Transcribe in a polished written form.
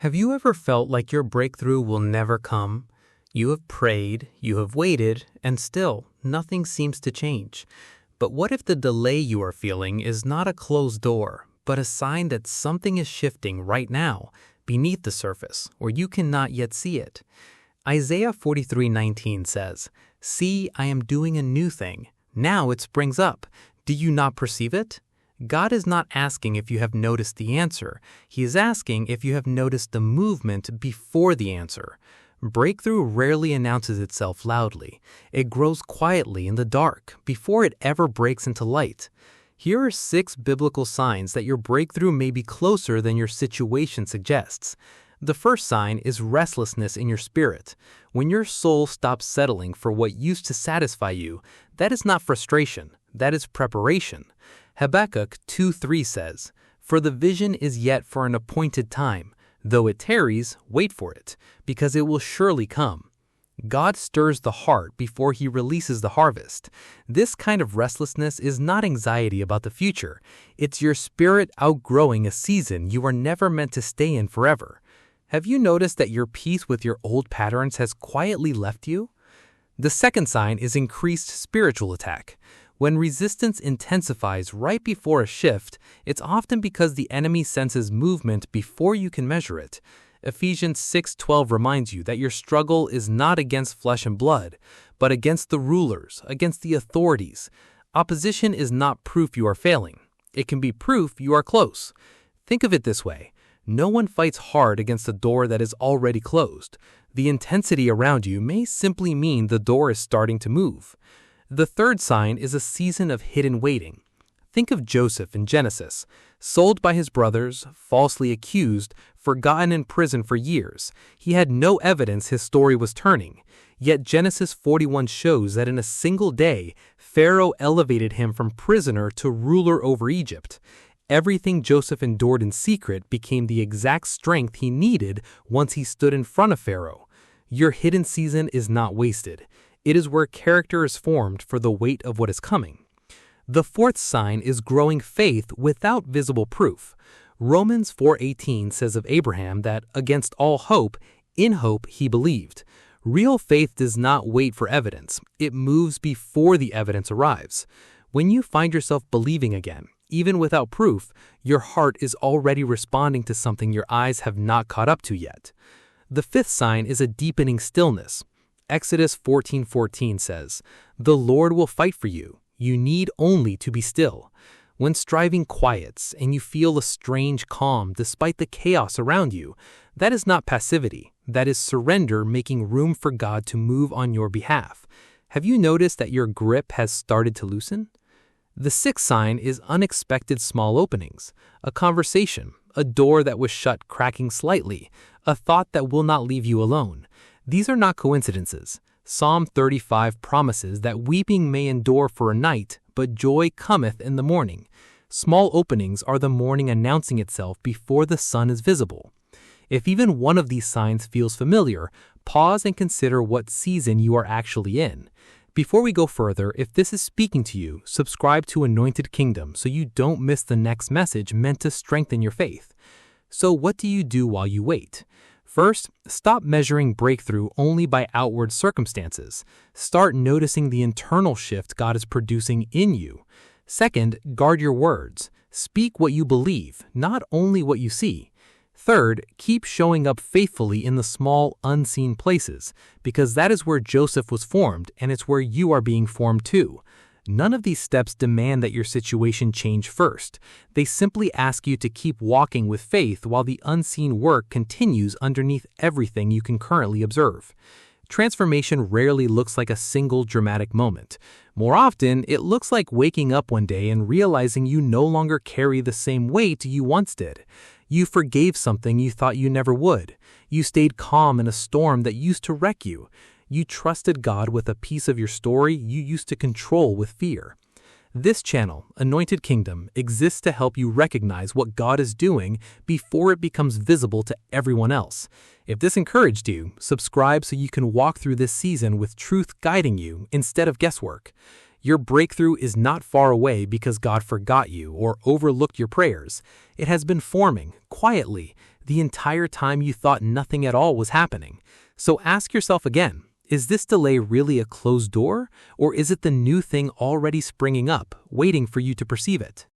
Have you ever felt like your breakthrough will never come? You have prayed, you have waited, and still, nothing seems to change. But what if the delay you are feeling is not a closed door, but a sign that something is shifting right now, beneath the surface, where you cannot yet see it? Isaiah 43:19 says, "See, I am doing a new thing. Now it springs up. Do you not perceive it?" God is not asking if you have noticed the answer. He is asking if you have noticed the movement before the answer. Breakthrough rarely announces itself loudly. It grows quietly in the dark before it ever breaks into light. Here are 6 biblical signs that your breakthrough may be closer than your situation suggests. The first sign is restlessness in your spirit. When your soul stops settling for what used to satisfy you, that is not frustration, that is preparation. Habakkuk 2:3 says, "For the vision is yet for an appointed time. Though it tarries, wait for it, because it will surely come." God stirs the heart before he releases the harvest. This kind of restlessness is not anxiety about the future. It's your spirit outgrowing a season you are never meant to stay in forever. Have you noticed that your peace with your old patterns has quietly left you? The second sign is increased spiritual attack. When resistance intensifies right before a shift, it's often because the enemy senses movement before you can measure it. Ephesians 6:12 reminds you that your struggle is not against flesh and blood, but against the rulers, against the authorities. Opposition is not proof you are failing. It can be proof you are close. Think of it this way. No one fights hard against a door that is already closed. The intensity around you may simply mean the door is starting to move. The third sign is a season of hidden waiting. Think of Joseph in Genesis, sold by his brothers, falsely accused, forgotten in prison for years. He had no evidence his story was turning. Yet Genesis 41 shows that in a single day, Pharaoh elevated him from prisoner to ruler over Egypt. Everything Joseph endured in secret became the exact strength he needed once he stood in front of Pharaoh. Your hidden season is not wasted. It is where character is formed for the weight of what is coming. The fourth sign is growing faith without visible proof. Romans 4:18 says of Abraham that, against all hope, in hope he believed. Real faith does not wait for evidence. It moves before the evidence arrives. When you find yourself believing again, even without proof, your heart is already responding to something your eyes have not caught up to yet. The fifth sign is a deepening stillness. Exodus 14:14 says, "The Lord will fight for you. You need only to be still." When striving quiets and you feel a strange calm despite the chaos around you, that is not passivity. That is surrender making room for God to move on your behalf. Have you noticed that your grip has started to loosen? The sixth sign is unexpected small openings. A conversation, a door that was shut cracking slightly, a thought that will not leave you alone. These are not coincidences. Psalm 35 promises that weeping may endure for a night, but joy cometh in the morning. Small openings are the morning announcing itself before the sun is visible. If even one of these signs feels familiar, pause and consider what season you are actually in. Before we go further, if this is speaking to you, subscribe to Anointed Kingdom so you don't miss the next message meant to strengthen your faith. So what do you do while you wait? First, stop measuring breakthrough only by outward circumstances. Start noticing the internal shift God is producing in you. Second, guard your words. Speak what you believe, not only what you see. Third, keep showing up faithfully in the small, unseen places, because that is where Joseph was formed, and it's where you are being formed too. None of these steps demand that your situation change first. They simply ask you to keep walking with faith while the unseen work continues underneath everything you can currently observe. Transformation rarely looks like a single dramatic moment. More often, it looks like waking up one day and realizing you no longer carry the same weight you once did. You forgave something you thought you never would. You stayed calm in a storm that used to wreck you. You trusted God with a piece of your story you used to control with fear. This channel, Anointed Kingdom, exists to help you recognize what God is doing before it becomes visible to everyone else. If this encouraged you, subscribe so you can walk through this season with truth guiding you instead of guesswork. Your breakthrough is not far away because God forgot you or overlooked your prayers. It has been forming, quietly. the entire time you thought nothing at all was happening. So ask yourself again, is this delay really a closed door, or is it the new thing already springing up, waiting for you to perceive it?